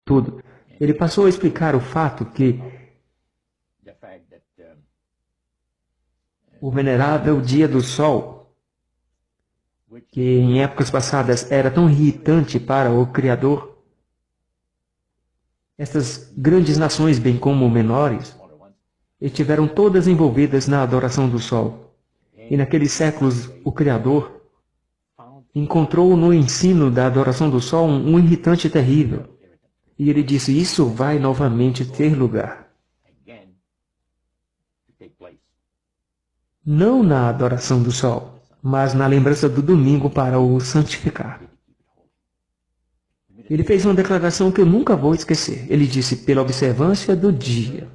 tudo. Ele passou a explicar o fato que o venerável dia do sol, que em épocas passadas era tão irritante para o Criador, estas grandes nações, bem como menores, estiveram todas envolvidas na adoração do sol. E naqueles séculos, o Criador encontrou no ensino da adoração do sol um irritante terrível. E ele disse, isso vai novamente ter lugar. Não na adoração do sol, mas na lembrança do domingo para o santificar. Ele fez uma declaração que eu nunca vou esquecer. Ele disse, pela observância do dia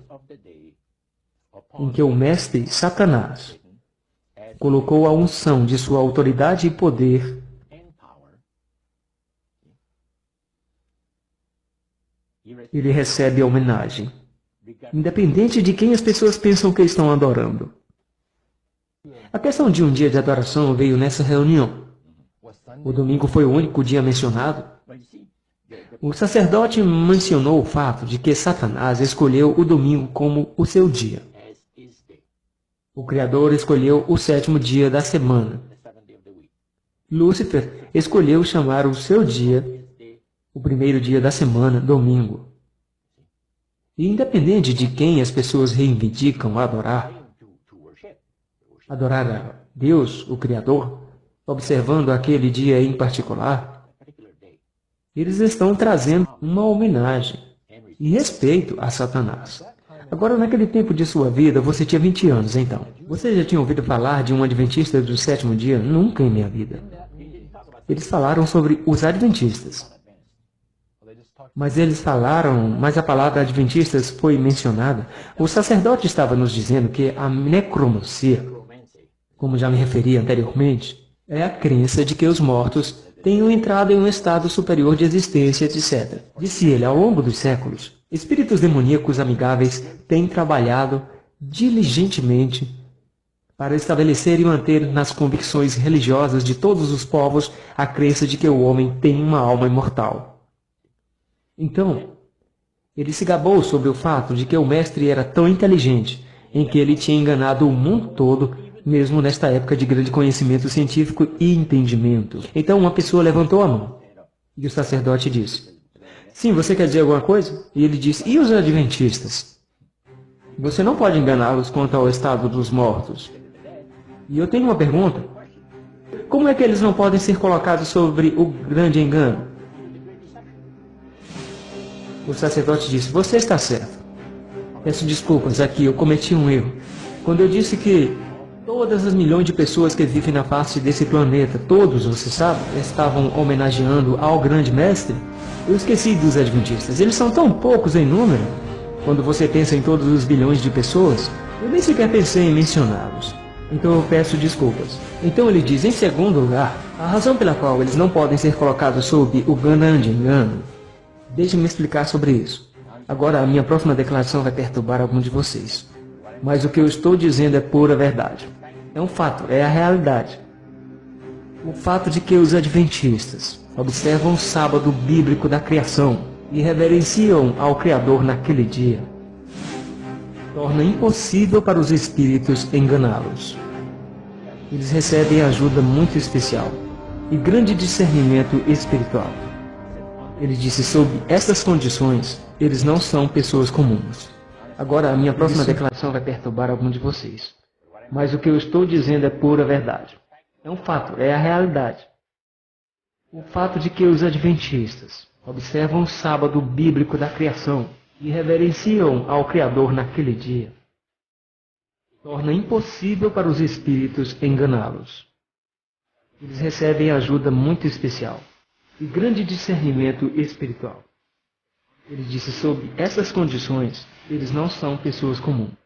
em que o mestre Satanás colocou a unção de sua autoridade e poder ele recebe a homenagem, independente de quem as pessoas pensam que estão adorando. A questão de um dia de adoração veio nessa reunião. O domingo foi o único dia mencionado. O sacerdote mencionou o fato de que Satanás escolheu o domingo como o seu dia. O Criador escolheu o sétimo dia da semana. Lúcifer escolheu chamar o seu dia, o primeiro dia da semana, domingo. E independente de quem as pessoas reivindicam adorar a Deus, o Criador, observando aquele dia em particular, eles estão trazendo uma homenagem e respeito a Satanás. Agora, naquele tempo de sua vida, você tinha 20 anos, então. Você já tinha ouvido falar de um adventista do sétimo dia? Nunca em minha vida. Eles falaram sobre os adventistas. Mas a palavra adventistas foi mencionada. O sacerdote estava nos dizendo que a necromancia, como já me referi anteriormente, é a crença de que os mortos tenham entrado em um estado superior de existência, etc. Disse ele, ao longo dos séculos, espíritos demoníacos amigáveis têm trabalhado diligentemente para estabelecer e manter nas convicções religiosas de todos os povos a crença de que o homem tem uma alma imortal. Então, ele se gabou sobre o fato de que o mestre era tão inteligente, em que ele tinha enganado o mundo todo, mesmo nesta época de grande conhecimento científico e entendimento. Então uma pessoa levantou a mão, e o sacerdote disse, sim, você quer dizer alguma coisa? E ele disse, e os adventistas? Você não pode enganá-los quanto ao estado dos mortos. E eu tenho uma pergunta. Como é que eles não podem ser colocados sobre o grande engano? O sacerdote disse, você está certo. Peço desculpas, aqui eu cometi um erro. Quando eu disse que todas as milhões de pessoas que vivem na face desse planeta, todos, você sabe, estavam homenageando ao grande mestre, eu esqueci dos adventistas. Eles são tão poucos em número. Quando você pensa em todos os bilhões de pessoas, eu nem sequer pensei em mencioná-los. Então eu peço desculpas. Então ele diz, em segundo lugar, a razão pela qual eles não podem ser colocados sob o grande engano. Deixe-me explicar sobre isso. Agora a minha próxima declaração vai perturbar algum de vocês. Mas o que eu estou dizendo é pura verdade. É um fato, é a realidade. O fato de que os adventistas observam o sábado bíblico da criação e reverenciam ao Criador naquele dia, torna impossível para os espíritos enganá-los. Eles recebem ajuda muito especial e grande discernimento espiritual. Ele disse, sob essas condições, eles não são pessoas comuns. Agora a minha próxima declaração vai perturbar algum de vocês. Mas o que eu estou dizendo é pura verdade. É um fato, é a realidade. O fato de que os adventistas observam o sábado bíblico da criação e reverenciam ao Criador naquele dia, torna impossível para os espíritos enganá-los. Eles recebem ajuda muito especial e grande discernimento espiritual. Ele disse, sob essas condições, eles não são pessoas comuns.